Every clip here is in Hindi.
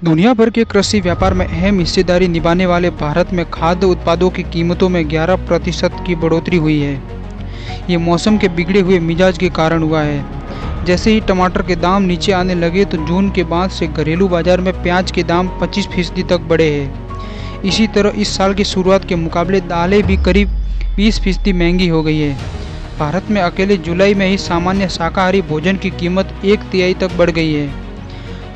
दुनिया भर के कृषि व्यापार में अहम हिस्सेदारी निभाने वाले भारत में खाद्य उत्पादों की कीमतों में 11% की बढ़ोतरी हुई है। ये मौसम के बिगड़े हुए मिजाज के कारण हुआ है। जैसे ही टमाटर के दाम नीचे आने लगे तो जून के बाद से घरेलू बाजार में प्याज के दाम 25% तक बढ़े हैं। इसी तरह इस साल की शुरुआत के मुकाबले दालें भी करीब 20% महंगी हो गई है। भारत में अकेले जुलाई में ही सामान्य शाकाहारी भोजन की कीमत 1/3 तक बढ़ गई है।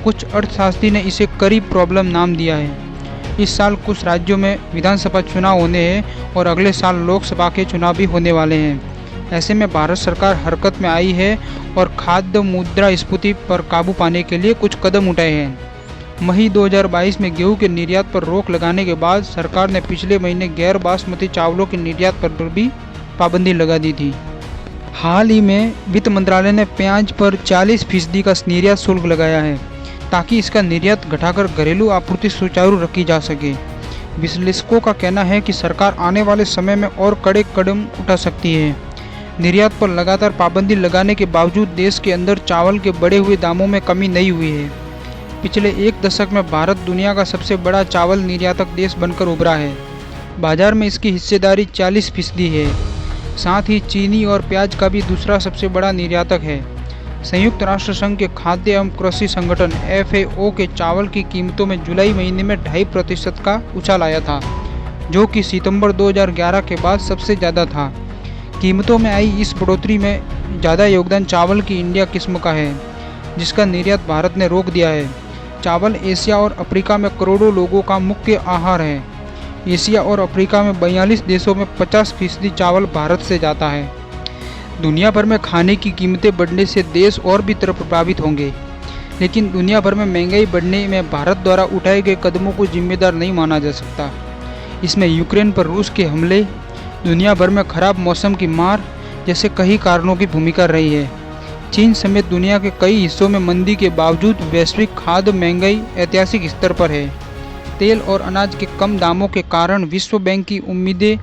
कुछ अर्थशास्त्री ने इसे करीब प्रॉब्लम नाम दिया है। इस साल कुछ राज्यों में विधानसभा चुनाव होने हैं और अगले साल लोकसभा के चुनाव भी होने वाले हैं। ऐसे में भारत सरकार हरकत में आई है और खाद्य मुद्रास्फीति पर काबू पाने के लिए कुछ कदम उठाए हैं। मई 2022 में गेहूं के निर्यात पर रोक लगाने के बाद सरकार ने पिछले महीने गैर बासमती चावलों के निर्यात पर भी पाबंदी लगा दी थी। हाल ही में वित्त मंत्रालय ने प्याज पर 40% का निर्यात शुल्क लगाया है ताकि इसका निर्यात घटाकर घरेलू आपूर्ति सुचारू रखी जा सके। विश्लेषकों का कहना है कि सरकार आने वाले समय में और कड़े कदम उठा सकती है। निर्यात पर लगातार पाबंदी लगाने के बावजूद देश के अंदर चावल के बढ़े हुए दामों में कमी नहीं हुई है। पिछले एक दशक में भारत दुनिया का सबसे बड़ा चावल निर्यातक देश बनकर उभरा है। बाजार में इसकी हिस्सेदारी 40% है। साथ ही चीनी और प्याज का भी दूसरा सबसे बड़ा निर्यातक है। संयुक्त राष्ट्र संघ के खाद्य एवं कृषि संगठन FAO के चावल की कीमतों में जुलाई महीने में 2.5% का उछाल आया था, जो कि सितंबर 2011 के बाद सबसे ज़्यादा था। कीमतों में आई इस बढ़ोतरी में ज़्यादा योगदान चावल की इंडिया किस्म का है, जिसका निर्यात भारत ने रोक दिया है। चावल एशिया और अफ्रीका में करोड़ों लोगों का मुख्य आहार है। एशिया और अफ्रीका में 42 देशों में 50% चावल भारत से जाता है। दुनिया भर में खाने की कीमतें बढ़ने से देश और भी तरह प्रभावित होंगे, लेकिन दुनिया भर में महंगाई बढ़ने में भारत द्वारा उठाए गए कदमों को जिम्मेदार नहीं माना जा सकता। इसमें यूक्रेन पर रूस के हमले, दुनिया भर में खराब मौसम की मार जैसे कई कारणों की भूमिका रही है। चीन समेत दुनिया के कई हिस्सों में मंदी के बावजूद वैश्विक खाद्य महंगाई ऐतिहासिक स्तर पर है। तेल और अनाज के कम दामों के कारण विश्व बैंक की उम्मीदें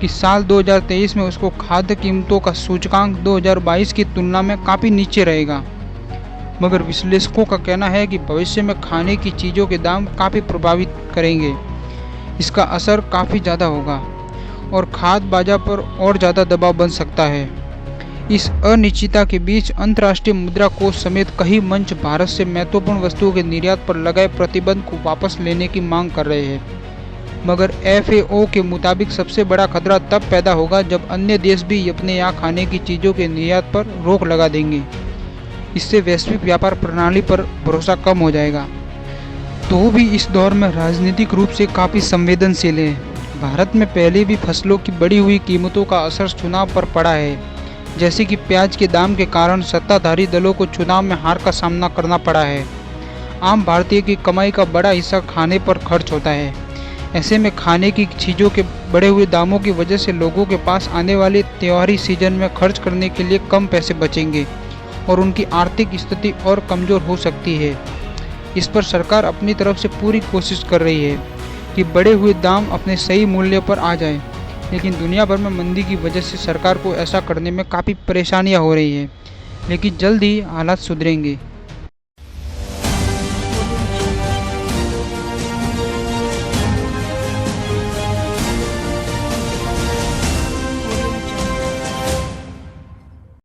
कि साल 2023 में उसको खाद्य कीमतों का सूचकांक 2022 की तुलना में काफ़ी नीचे रहेगा। मगर विश्लेषकों का कहना है कि भविष्य में खाने की चीज़ों के दाम काफ़ी प्रभावित करेंगे। इसका असर काफ़ी ज़्यादा होगा और खाद्य बाजार पर और ज़्यादा दबाव बन सकता है। इस अनिश्चितता के बीच अंतर्राष्ट्रीय मुद्रा कोष समेत कई मंच भारत से महत्वपूर्ण वस्तुओं के निर्यात पर लगाए प्रतिबंध को वापस लेने की मांग कर रहे हैं। मगर FAO के मुताबिक सबसे बड़ा खतरा तब पैदा होगा जब अन्य देश भी अपने यहाँ खाने की चीज़ों के निर्यात पर रोक लगा देंगे। इससे वैश्विक व्यापार प्रणाली पर भरोसा कम हो जाएगा। तो भी इस दौर में राजनीतिक रूप से काफ़ी संवेदनशील है। भारत में पहले भी फसलों की बढ़ी हुई कीमतों का असर चुनाव पर पड़ा है, जैसे कि प्याज के दाम के कारण सत्ताधारी दलों को चुनाव में हार का सामना करना पड़ा है। आम भारतीय की कमाई का बड़ा हिस्सा खाने पर खर्च होता है। ऐसे में खाने की चीज़ों के बढ़े हुए दामों की वजह से लोगों के पास आने वाले त्योहारी सीजन में खर्च करने के लिए कम पैसे बचेंगे और उनकी आर्थिक स्थिति और कमज़ोर हो सकती है। इस पर सरकार अपनी तरफ से पूरी कोशिश कर रही है कि बढ़े हुए दाम अपने सही मूल्य पर आ जाएं, लेकिन दुनिया भर में मंदी की वजह से सरकार को ऐसा करने में काफ़ी परेशानियां हो रही है। लेकिन जल्द ही हालात सुधरेंगे।